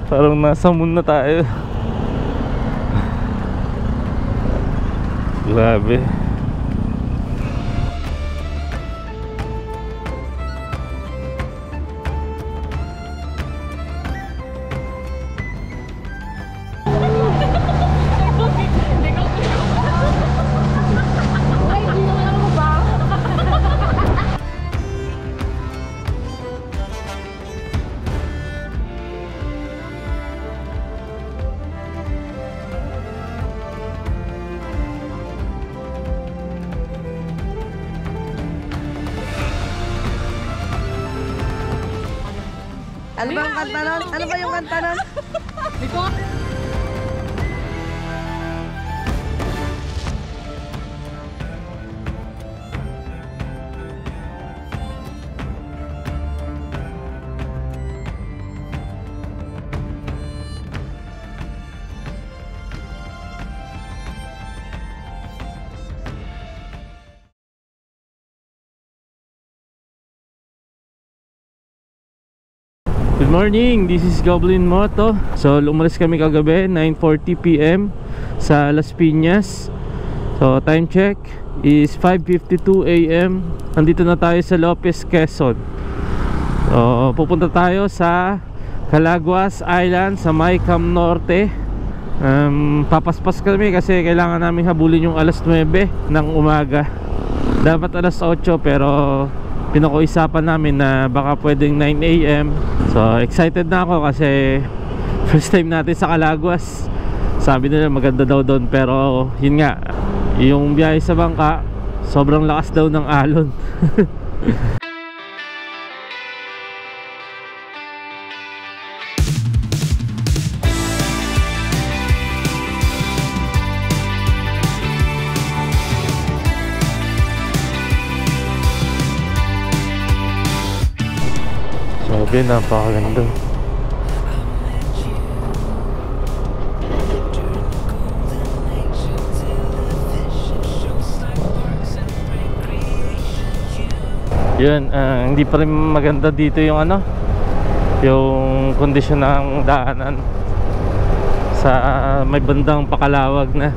Parang nasa moon na tayo. Grabe. Ano ba yung kanta nun? Ano ba yung kanta nun? Good morning, this is Goblin Moto. So lumalis kami kagabi 9:40 PM sa Las Piñas. So time check is 5:52 AM. Nandito na tayo sa Lopez, Quezon. So pupunta tayo sa Calaguas Island sa May Cam Norte. Papaspas kami kasi kailangan namin habulin yung alas 9 ng umaga. Dapat alas 8 pero pinakuisapan namin na baka pwedeng 9 AM. So excited na ako kasi first time natin sa Calaguas. Sabi nila maganda daw doon, pero yun nga, yung biyahe sa bangka sobrang lakas daw ng alon. Sabi, napakaganda. Yun, hindi pa rin maganda dito yung ano, yung kondisyon ng daanan sa may bandang Pakalawag na.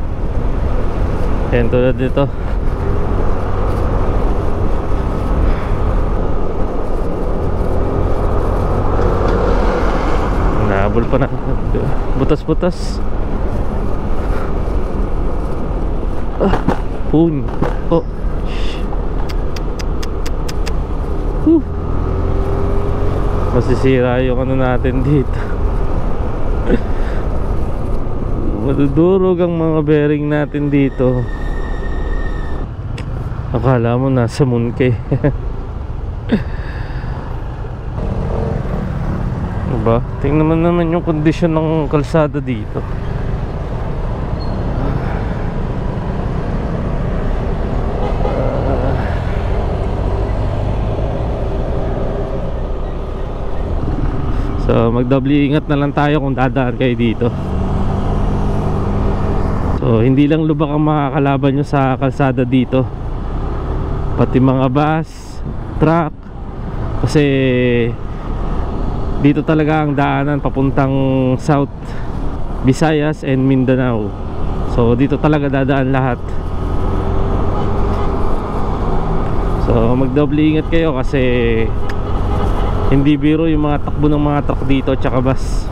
Yan, tulad dito. Nahabol pa na, butas-butas. Pun. Oh. Masisira yung ano natin dito. Madudurog ang mga bearing natin dito. Akala mo nasa Mooncay. Diba? Tingnan naman yung kondisyon ng kalsada dito. So magdobli ingat na lang tayo kung dadaan kayo dito. So hindi lang lubak ang makakalaban nyo sa kalsada dito, pati mga bus, truck. Kasi dito talaga ang daanan papuntang South Visayas and Mindanao. So dito talaga dadaan lahat. So magdobli ingat kayo kasi hindi biro yung mga takbo ng mga truck dito tsaka bus.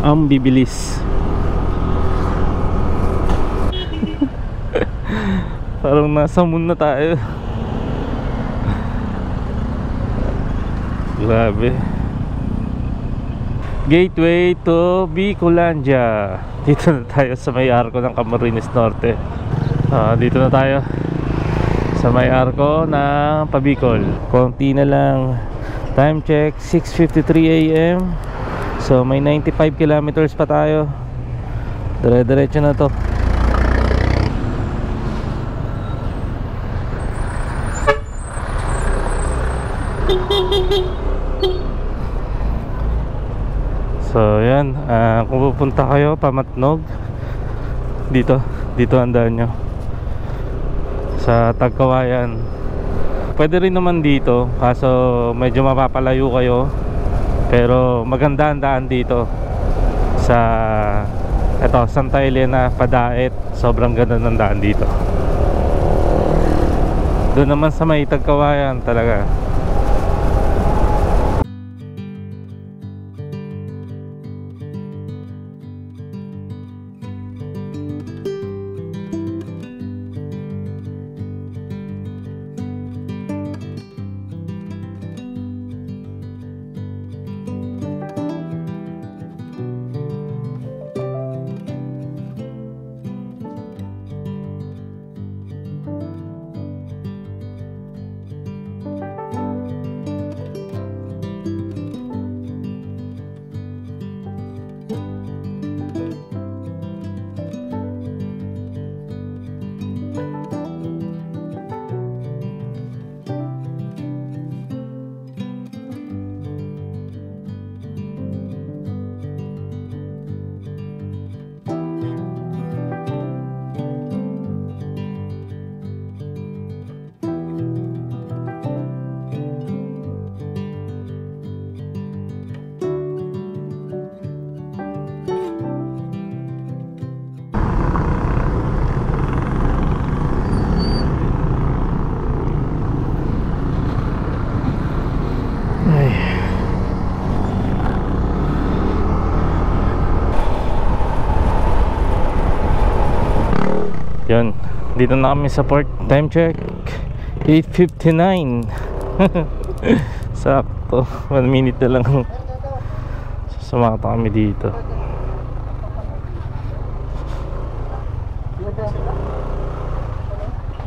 Ang bibilis. Parang nasa moon na tayo. Grabe. Gateway to Bicolandia. Dito na tayo sa may arko ng Camarines Norte. Dito na tayo sa may arko ng Pabicol. Konti na lang. Time check 6:53 AM. So may 95 kilometers pa tayo. Dire-diretso na to. So yan, kung pupunta kayo Pamatnog, dito ang daan nyo sa Tagkawayan. Pwede rin naman dito, kaso medyo mapapalayo kayo, pero maganda ang daan dito. sa Santa Elena Padaet. Sobrang ganda ng daan dito. Doon naman sa may Tagkawayan talaga. Yun, dito na kami sa port. Time check 8:59. Sakto, 1 minute na lang. Sumakta kami dito.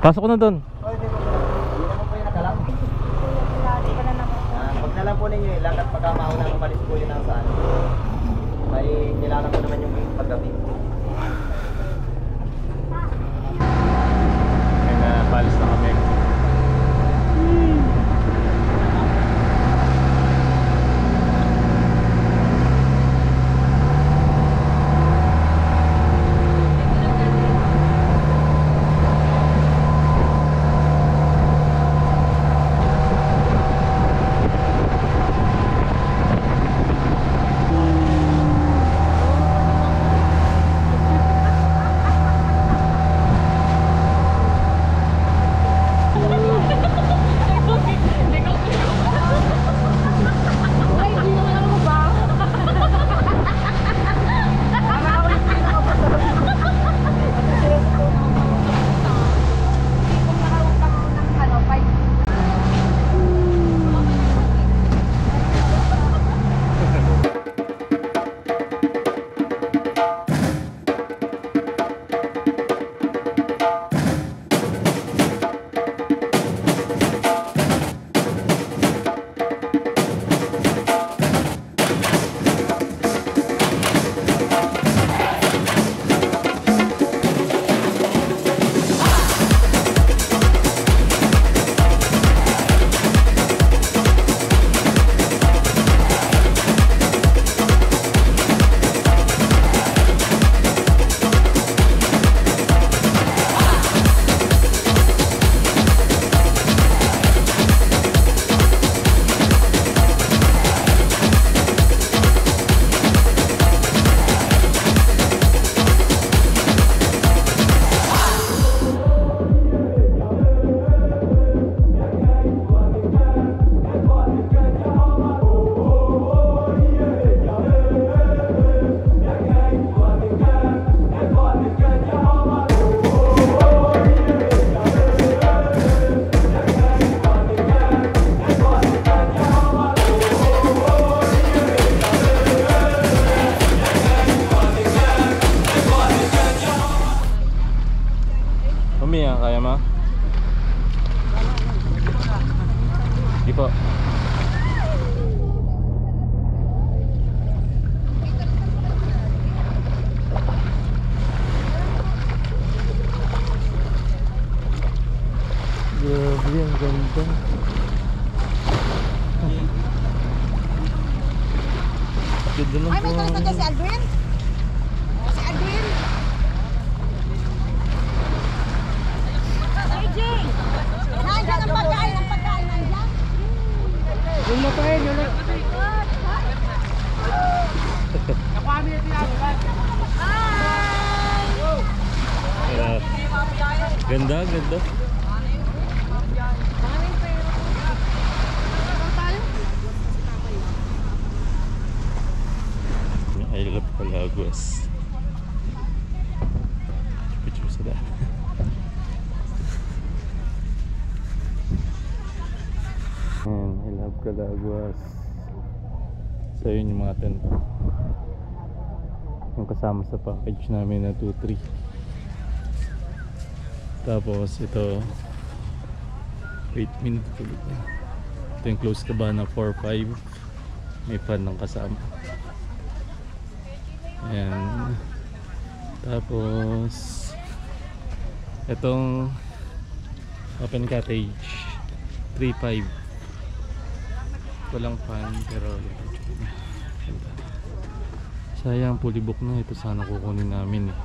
Pasok ko na doon. Pag nalang po ninyo ilang at pagka maunang umalis po yun ang saan, may kailangan po naman yung paggabi. Palis na kami. Grabe, ang ganda. Ganda ng Ay, may tulad na si Aldrin. Si Aldrin. AJ! Nandiyan ang pagkain, nandiyan. Yung makain, yun. Ganda, ganda. I love Calaguas. Picture sa daan. I love Calaguas. So yun yung mga tent yung kasama sa package namin na 2-3. Tapos ito, wait minute ulit. Ito yung close cabana 4-5. May fan ng kasama. Ayan. Tapos itong open cottage 3-5. Walang fan pero sayang, fully book na. Ito sana kukunin namin eh.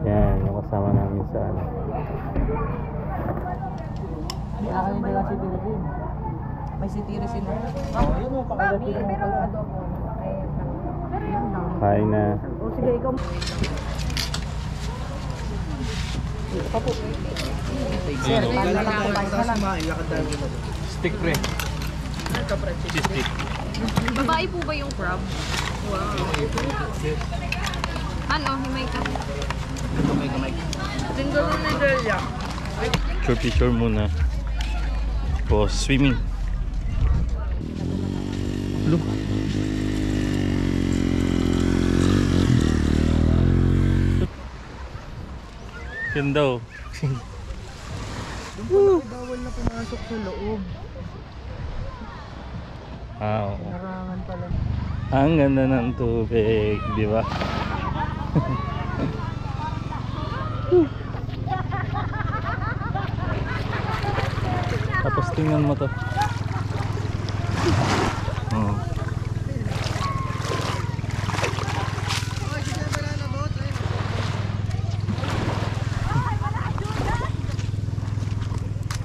Yan yung kasama namin sa ano. May sitirisin na. Mami, pero adobo. Kain na. O sige, ikaw. Sir, Stick pre. Stick. Babae po ba yung crab? Wow. Ano? Himay ka? Single na Delia. Picture muna. Tapos swimming. Look. Ganda oh. Bawal na pumasok sa loob. Oo. Narangan pala. Ang ganda ng tubig, di ba? Tapos tingnan mo to. Oh.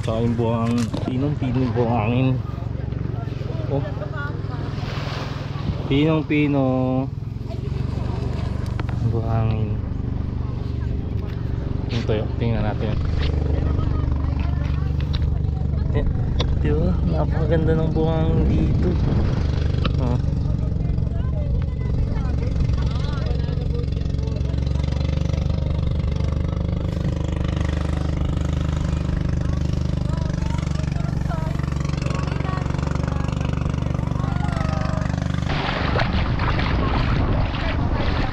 Tsaka yung buhang pinong-pinong buhangin. Oh. Pinong-pino buhangin. Ito yun, tingnan natin. Diba? Napakaganda ng buhangin dito. Oh.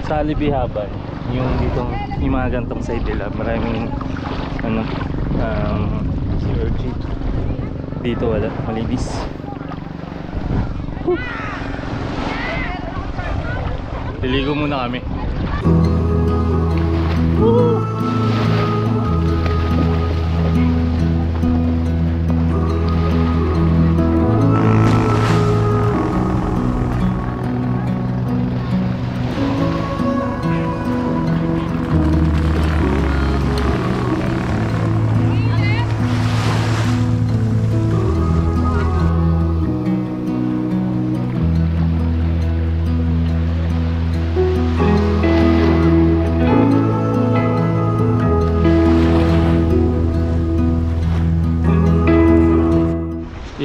Sa Alibihaban, yung ditong yung mga gantong side nila, maraming ano, sea urchin. Dito wala, malinis. Liligo muna kami.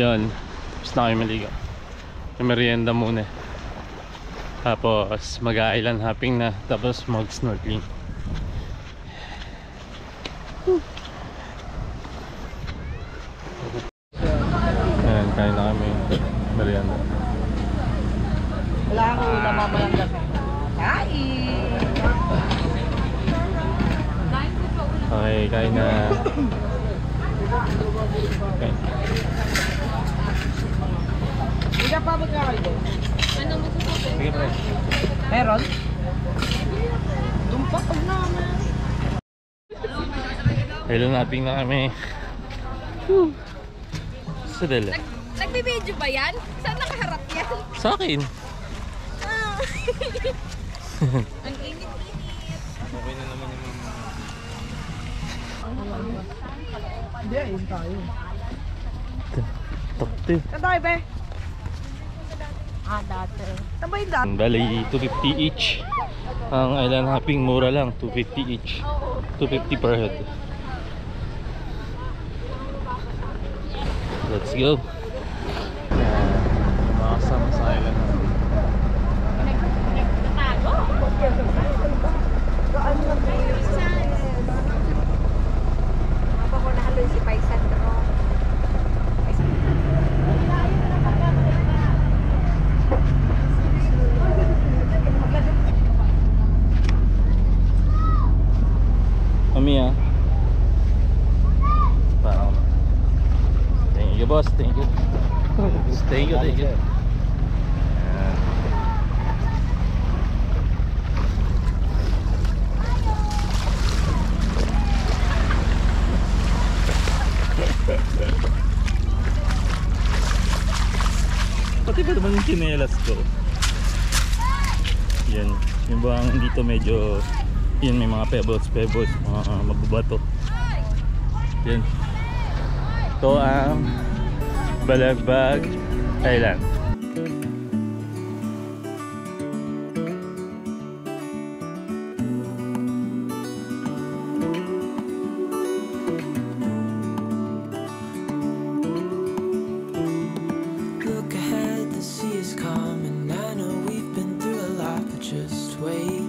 Yun, tapos na kayo maligo. May merienda muna. Tapos mag-island hopping na. Tapos mag-snorkeling. Ayan, kain na kami. Merienda. Wala akong ulam mamayang gabi. Kain! Okay, kain na. Okay. Hindi pa ba ka kayo? Ano mo sa sabi? Sige pre. Meron? Dumpa pag naman. Hello, nating na kami. Sadala. Nagbibideo ba yan? Saan nakaharap yan? Sa akin. Ang init-init. Okay na naman yung Takti. Ito ay, be. Ito ba yung dati? Bali, 250 each. Ang island hopping, mura lang. 250 each. 250 per head. Let's go. Makasama sa island hopping. Si Paisan ko. Mami ah. Wow. Thank you boss, thank you. Thank you, thank you. Ayan. Pati ba naman yung chinelas ko? Yan. Yung bang dito medyo yan, may mga pebbles, mga mababato. Yan. Ito ang Balagbag Island. Look ahead, the sea is calm, and I know we've been through a lot, but just wait.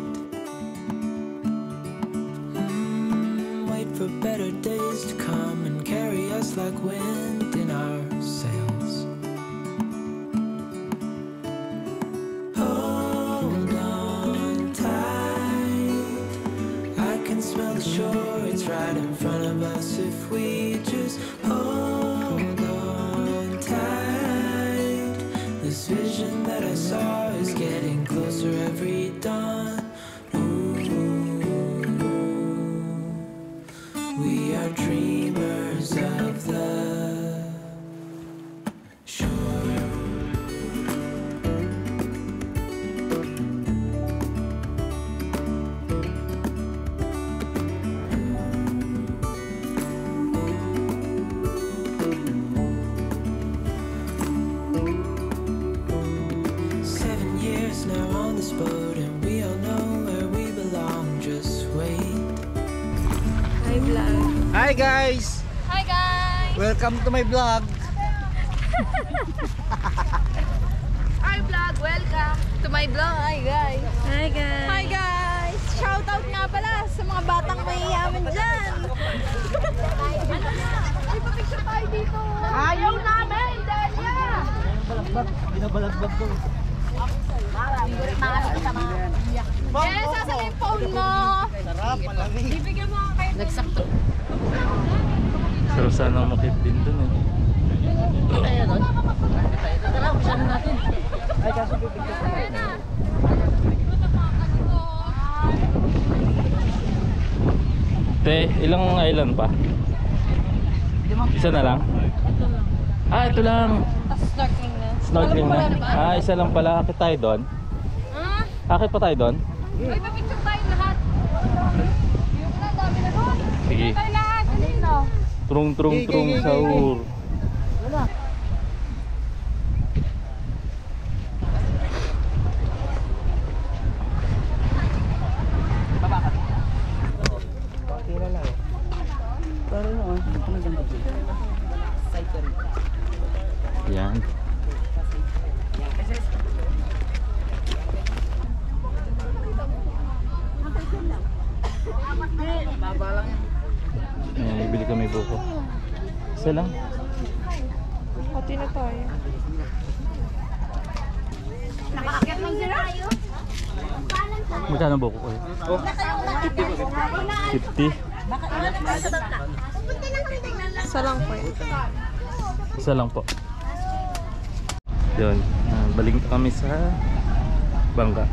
Wait for better days to come and carry us like wind in our sails. Hold on tight, I can smell the shore, it's right in front of us if we just hold on tight. This vision that I saw is getting closer every dawn. We are dreamers of the shore. Now on this boat, and we all know where we belong. Just wait. Hi vlog. Hi guys! Hi guys! Welcome to my vlog! Hi vlog, welcome to my vlog. Hi guys! Hi, guys. Hi guys! Shout out nga pala sa mga batang mayayaman dyan! Ano na? Ay, papicture tayo dito! Ayaw namin! Delia! Binabalagbag ko. Yes, sasa yung phone mo! Sarap, malamig. Ibigyan mo nga kayo. Nagsakto. Pero sana umakit din dun eh. Ay, kaso pipigyan ko na. Te, ilang island pa? Isa na lang? Ah, ito lang. Tapos snorkeling na. Snorkeling na. Ah, isa lang pala. Akit tayo doon. Ah? Akit pa tayo doon? Ay, papicture tayo lahat. Yung na, dami na doon. Sige. Tayo lahat. Alino? Trung sahur. Tira lang. Pero no, ano ganda dito? Yan. Ayan, bibili kami buko. Isa lang. Pati na tayo. Nakakakit lang sila. Magkano buko ko? 50. Isa lang po yun. Isa lang po. Yun. Balik kami sa bangka.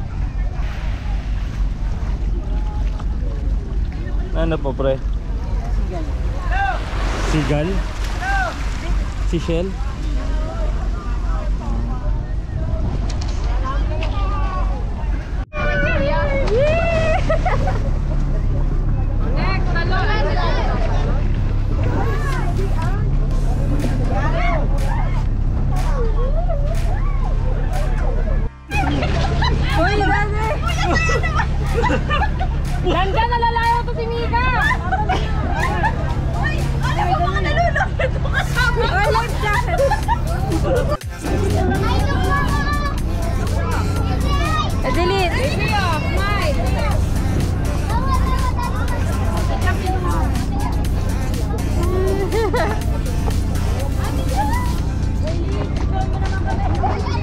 Ano po pre? Sigal? Seashell? Next, talon. Nandyan, nalalayo to si Mika! Uy! Ano mo mga nalulunod mo kasama? Ay, life jacket! Delete.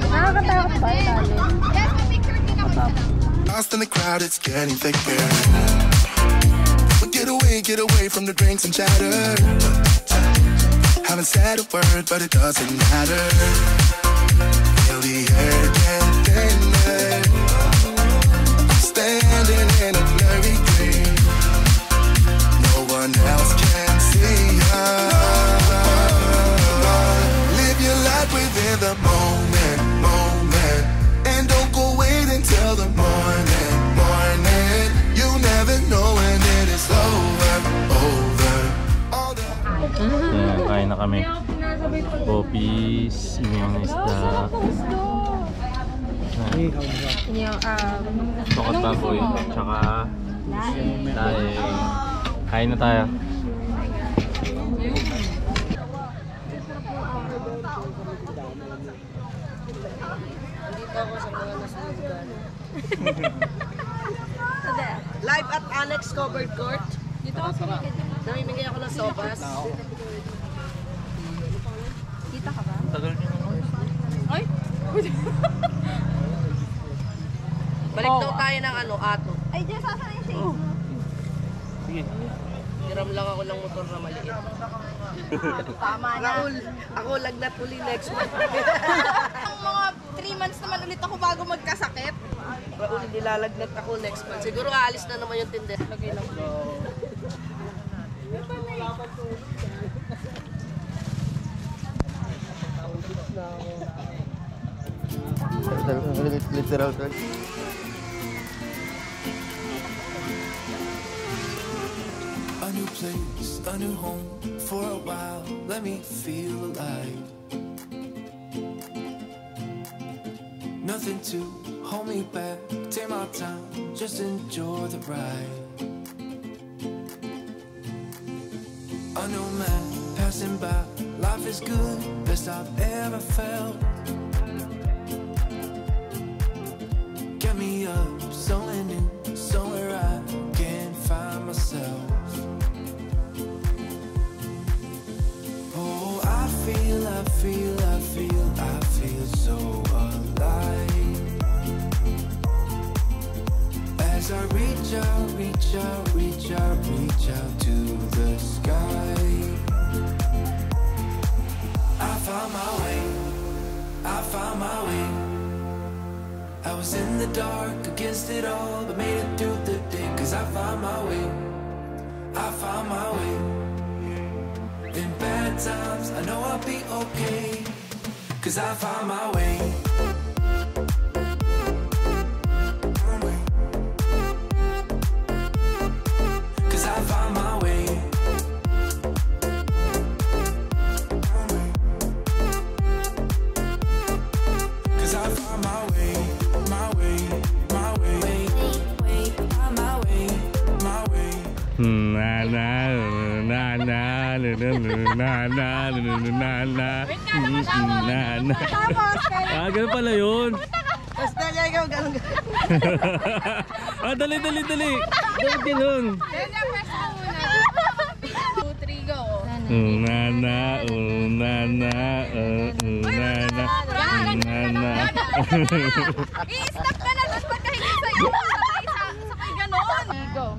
Nakakatakot ba? Lost in the crowd, it's getting thicker. But get away from the drinks and chatter. Haven't said a word, but it doesn't matter. Feel the air get thinner. Standing in a blurry dream. No one else can see us. Live your life within the moment, moment. And don't go wait until the morning, morning. You never know when it is over, over. All the Ayan, kain na kami. Popis, yung isda. Tokot baboy, tsaka daing. Kain na tayo. Live at Annex Covered Court. Dito ako sa Namimigay ako ng sopas. Kita ka ba? Tagal nyo naman. Ay! Balik daw tayo ng ano, ato. Ay, Jess, saan yung shade? Sige. Hiram lang ako ng motor na maliit. Tama na. Raul, ako lagnat uli next month. Ang mga 3 months naman ulit ako bago magkasakit. Raul, nilalagnat ako next month. Siguro aalis na naman yung tinde. Lagay lang. Literal talk. A new place, a new home. For a while, let me feel alive. Nothing to hold me back. Take my time, just enjoy the ride. A new man passing by. Life is good, best I've ever felt. Get me up, somewhere new, somewhere I can find myself. Oh, I feel so alive. As I reach out to the sky. I found my way. I was in the dark against it all, but made it through the day. Cause I found my way. In bad times, I know I'll be okay. Cause I found my way. Cause I found my way. Cause I found my way. My way. My way. My way. My way. Na na na na na na na na na. Ah, ganun pala yun. Tapos dali ikaw, ganun. Ah, dali. Bakit ganun? Press ka muna. 2, 3, go. Na na I-stop ka na doon pagka hindi sa'yo. Sakay ganon. Go.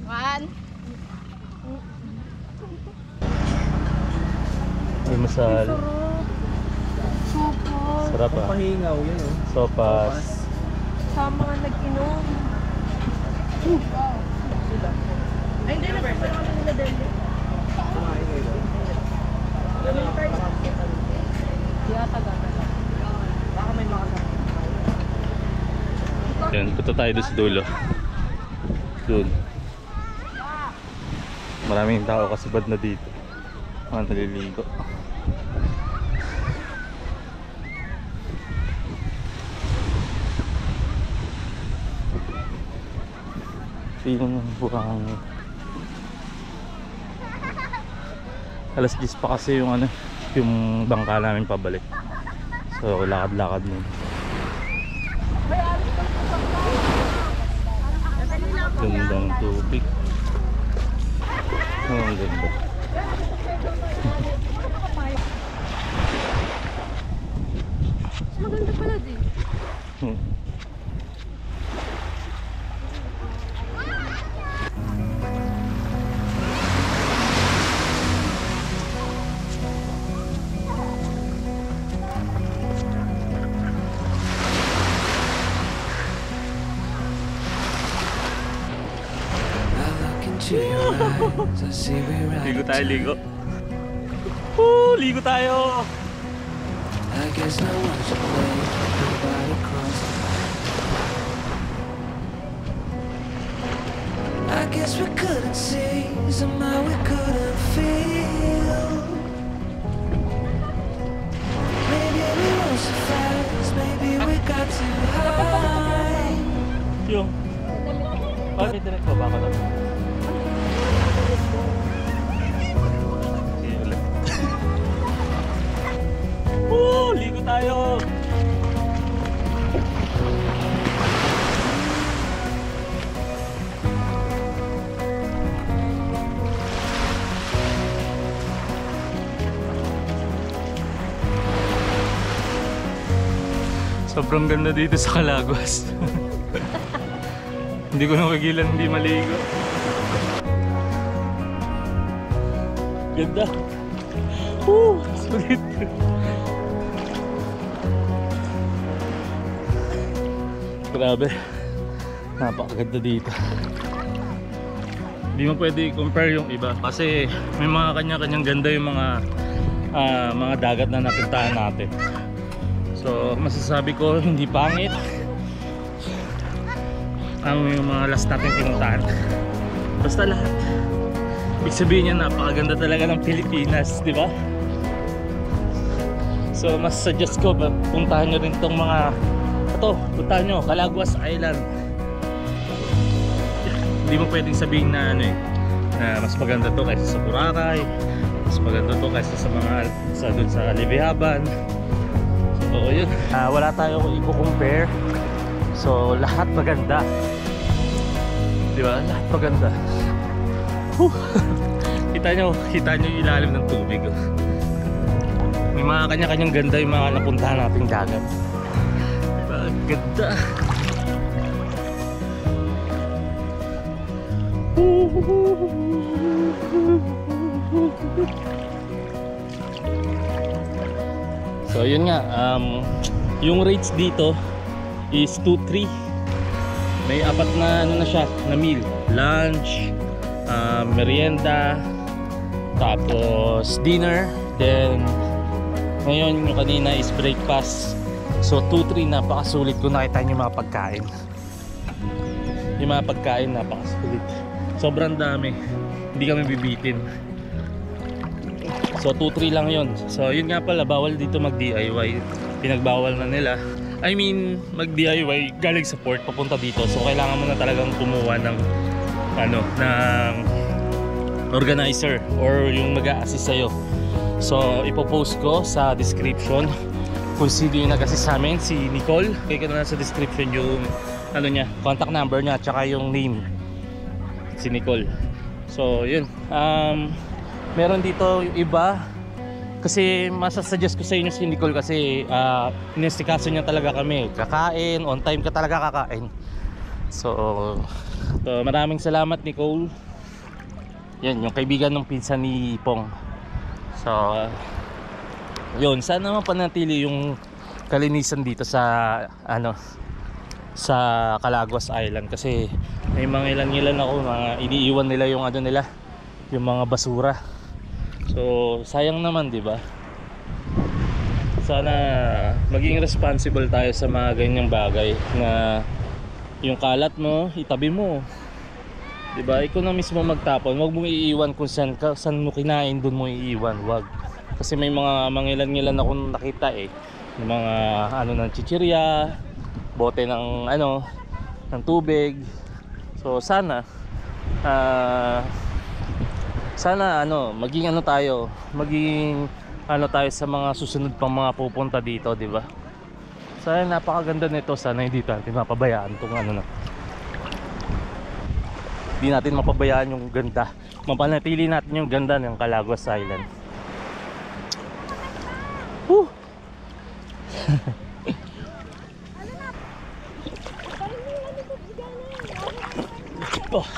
1. Ay, masal. Sarap ah. Pahingaw yun oh. Sopas. Sa mga nag-inom. Ay, hindi na. Pero kami nila dali. Yata gagala. Baka may makasama. Yan, punta tayo doon sa dulo. Doon. Maraming tao kasabad na dito. Mga naliligo. yung buhangin. Alas 10 pa kasi yung ano, yung bangka namin pabalik. So lakad-lakad mo. Ganda ng tubig. Oh, ang ganda. Maganda pala din. To your eyes, I see we're right. Ligo tayo, ligo. Ligo tayo. I guess no one should play right across. I guess we couldn't see, somehow we couldn't feel. Maybe we were so fast, maybe we got too high. Yung. Bakit direct ba ka lang? Ligo tayo. Sobrang ganda dito sa Calaguas. Hindi ko nakigilan hindi maligo. Ganda. Sulit. Grabe. Napakaganda dito. Hindi mo pwede i-compare yung iba kasi may mga kanya-kanyang ganda yung mga dagat na napuntahan natin. So masasabi ko hindi pangit ang yung mga last natin pinuntahan. Basta lahat. Ibig sabihin niya napakaganda talaga ng Pilipinas, di ba? So mas suggest ko puntahan nyo rin tong mga puntahan nyo, Calaguas Island. Hindi mo pwedeng sabihin na ano na mas maganda to kaysa sa Boracay, mas maganda to kaysa sa mga dun sa Livihaban. So yun, wala tayong i-compare. So lahat maganda, di ba? Lahat maganda. Kita nyo yung ilalim ng tubig. May mga kanya-kanyang ganda yung mga napuntahan nating dagat. Ganda. So yun nga, yung rates dito is 2-3. May apat na ano na siya, na meal. Lunch, merienda, tapos dinner, then ngayon yung kanina is breakfast. So 2-3, napakasulit kung nakita nyo yung mga pagkain. Yung mga pagkain napakasulit. Sobrang dami. Hindi kami bibitin. So 2-3 lang yun. So yun nga pala, bawal dito mag DIY. Pinagbawal na nila. I mean mag DIY galing sa port papunta dito. So kailangan mo na talagang kumuha ng ng organizer or yung mag-a-assist sa'yo. So ipopost ko sa description kung sino yung nag-assist sa amin, si Nicole. Kaya ko na sa description yung niya, contact number niya, tsaka yung name, si Nicole. So yun, meron dito yung iba kasi masasuggest ko sa inyo si Nicole kasi inestikaso niya talaga kami, kakain, on time ka talaga kakain. So maraming salamat Nicole. Yan, yung kaibigan ng pinsan ni Pong. So yun, sana mapanatili yung kalinisan dito sa sa Calaguas Island kasi may mga ilan ako mga iniiwan nila yung yung mga basura. So sayang naman, di ba? Sana maging responsible tayo sa mga ganyang bagay na yung kalat mo itabi mo, di ba? Ikaw na mismo magtapon, wag mo iiwan kung saan mo kinain, doon mo iiwan, wag. Kasi may mga mangilan-ngilan akong nakita yung mga ng chichirya, bote ng ng tubig. So sana maging tayo sa mga susunod pang mga pupunta dito, di ba? Sana napakaganda nito, sana hindi natin mapabayaan tong hindi natin mapabayaan yung ganda. Mapanatili natin yung ganda ng Calaguas Island. Woo! Oh.